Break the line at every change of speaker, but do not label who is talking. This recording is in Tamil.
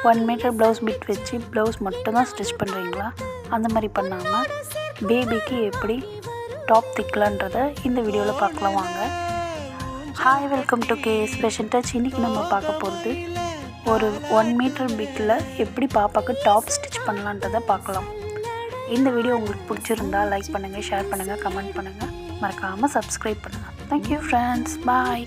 1 மீட்டர் ப்ளவுஸ் பிட் வச்சு ப்ளவுஸ் மட்டும்தான் ஸ்டிச் பண்ணுறீங்களா? அந்த மாதிரி பண்ணாமல் பேபிக்கு எப்படி டாப் தைக்கலான்றதை இந்த வீடியோவில் பார்க்கலாம் வாங்க. Hi, welcome to KS fashion touch. இன்றைக்கி நம்ம பார்க்க போகிறது ஒரு 1 மீட்டர் பிட்டில் எப்படி பாப்பாவுக்கு டாப் ஸ்டிச் பண்ணலான்றதை பார்க்கலாம். இந்த வீடியோ உங்களுக்கு பிடிச்சிருந்தா லைக் பண்ணுங்கள், ஷேர் பண்ணுங்கள், கமெண்ட் பண்ணுங்கள், மறக்காமல் சப்ஸ்கிரைப் பண்ணுங்கள். தேங்க்யூ ஃப்ரெண்ட்ஸ், பாய்.